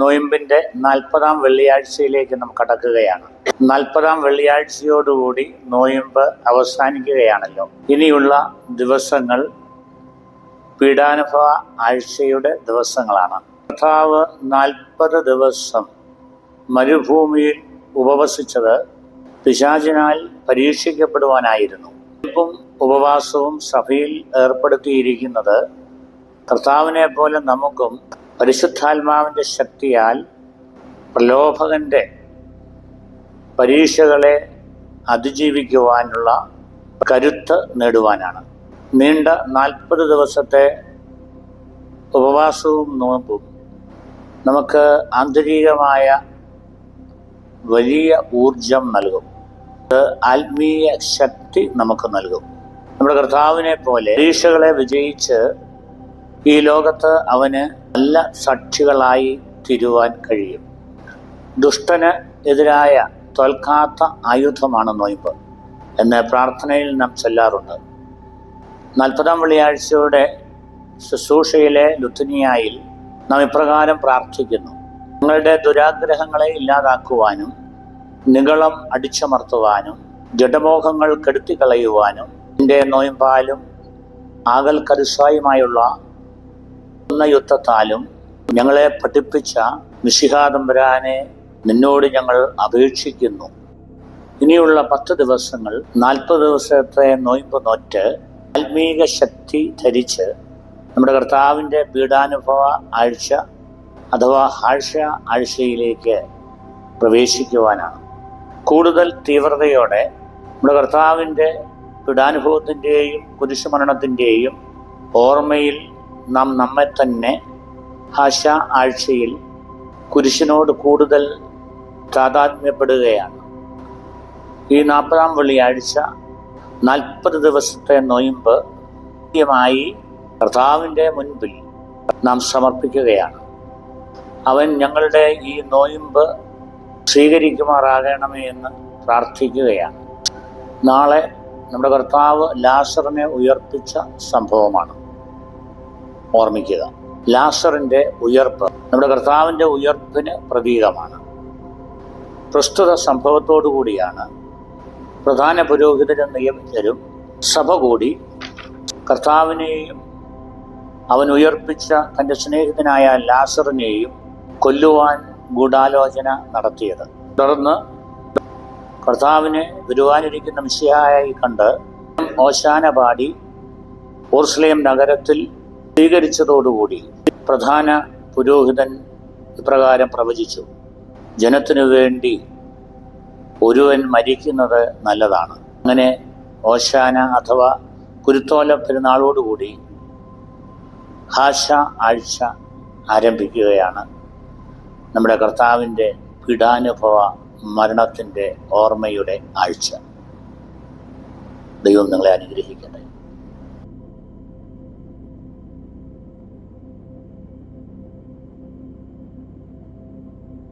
നോയമ്പിൻ്റെ 40-ാം വെള്ളിയാഴ്ചയിലേക്ക് നാം കടക്കുകയാണ്. 40-ാം വെള്ളിയാഴ്ചയോടുകൂടി നോയമ്പ് അവസാനിക്കുകയാണല്ലോ. ഇനിയുള്ള ദിവസങ്ങൾ പീഡാനുഭവ ആഴ്ചയുടെ ദിവസങ്ങളാണ്. കർത്താവ് 40 ദിവസം മരുഭൂമിയിൽ ഉപവസിച്ചത് പിശാചിനാൽ പരീക്ഷിക്കപ്പെടുവാനായിരുന്നു. ഇപ്പം ഉപവാസവും സഭയിൽ ഏർപ്പെടുത്തിയിരിക്കുന്നത് കർത്താവിനെ പോലെ നമുക്കും പരിശുദ്ധാത്മാവിൻ്റെ ശക്തിയാൽ പ്രലോഭകന്റെ പരീക്ഷകളെ അതിജീവിക്കുവാനുള്ള കരുത്ത് നേടുവാനാണ്. നീണ്ട 40 ദിവസത്തെ ഉപവാസവും നോമ്പും നമുക്ക് ആന്തരികമായ വലിയ ഊർജം നൽകും. ആത്മീയ ശക്തി നമുക്ക് നൽകും. നമ്മുടെ കർത്താവിനെ പോലെ പരീക്ഷകളെ വിജയിച്ച് ഈ ലോകത്ത് അവന് നല്ല സാക്ഷികളായി തീരുവാൻ കഴിയും. ദുഷ്ടന് എതിരായ തോൽക്കാത്ത ആയുധമാണ് നോയമ്പ് എന്ന് പ്രാർത്ഥനയിൽ നാം ചൊല്ലാറുണ്ട്. 40-ാം വെള്ളിയാഴ്ചയുടെ ശുശ്രൂഷയിലെ ലുത്തിനിയായിൽ നാം ഇപ്രകാരം പ്രാർത്ഥിക്കുന്നു: നിങ്ങളുടെ ദുരാഗ്രഹങ്ങളെ ഇല്ലാതാക്കുവാനും നിഗളം അടിച്ചമർത്തുവാനും ജഡമോഹങ്ങൾ കെടുത്തിക്കളയുവാനും എൻ്റെ നോയമ്പാലും ആകൽ കരുസായുമായുള്ള യുദ്ധത്താലും ഞങ്ങളെ പഠിപ്പിച്ച മിശിഹാതമ്പുരാനെ നിന്നോട് ഞങ്ങൾ അപേക്ഷിക്കുന്നു. ഇനിയുള്ള 10 ദിവസങ്ങൾ 40 ദിവസത്തെ നോയമ്പ് നോറ്റ് ആത്മീക ശക്തി ധരിച്ച് നമ്മുടെ കർത്താവിൻ്റെ പീഡാനുഭവ ആഴ്ച അഥവാ ആഴ്ച ആഴ്ചയിലേക്ക് പ്രവേശിക്കുവാനാണ്. കൂടുതൽ തീവ്രതയോടെ നമ്മുടെ കർത്താവിൻ്റെ പീഡാനുഭവത്തിൻ്റെയും കുരിശുമരണത്തിൻ്റെയും ഓർമ്മയിൽ നാം നമ്മെ തന്നെ ആശ ആഴ്ചയിൽ കുരിശിനോട് കൂടുതൽ താതാത്മ്യപ്പെടുകയാണ്. ഈ 40-ാം വെള്ളിയാഴ്ച 40 ദിവസത്തെ നോയമ്പ് കൃത്യമായി കർത്താവിൻ്റെ മുൻപിൽ നാം സമർപ്പിക്കുകയാണ്. അവൻ ഞങ്ങളുടെ ഈ നോയമ്പ് സ്വീകരിക്കുമാറാകണമേ എന്ന് പ്രാർത്ഥിക്കുകയാണ്. നാളെ നമ്മുടെ കർത്താവ് ലാസറിനെ ഉയർപ്പിച്ച സംഭവമാണ് ഓർമ്മിക്കുക. ലാസറിൻ്റെ ഉയർപ്പ് നമ്മുടെ കർത്താവിൻ്റെ ഉയർപ്പിന് പ്രതീകമാണ്. പ്രസ്തുത സംഭവത്തോടു കൂടിയാണ് പ്രധാന പുരോഹിതരും നിയമിതരും സഭ കൂടി കർത്താവിനെയും അവൻ ഉയർപ്പിച്ച തൻ്റെ സ്നേഹിതനായ ലാസറിനെയും കൊല്ലുവാൻ ഗൂഢാലോചന നടത്തിയത്. തുടർന്ന് കർത്താവിനെ വരുവാനിരിക്കുന്ന മിശിഹായായി കണ്ട് ഓശാന പാടി യെരൂശലേം നഗരത്തിൽ സ്വീകരിച്ചതോടുകൂടി പ്രധാന പുരോഹിതൻ ഇപ്രകാരം പ്രവചിച്ചു: ജനത്തിനു വേണ്ടി ഒരുവൻ മരിക്കുന്നത് നല്ലതാണ്. അങ്ങനെ ഓശാന അഥവാ കുരുത്തോല പെരുന്നാളോടുകൂടി ആശ ആഴ്ച ആരംഭിക്കുകയാണ്. നമ്മുടെ കർത്താവിൻ്റെ പീഡാനുഭവ മരണത്തിൻ്റെ ഓർമ്മയുടെ ആഴ്ച. ദൈവം നിങ്ങളെ അനുഗ്രഹിക്കട്ടെ.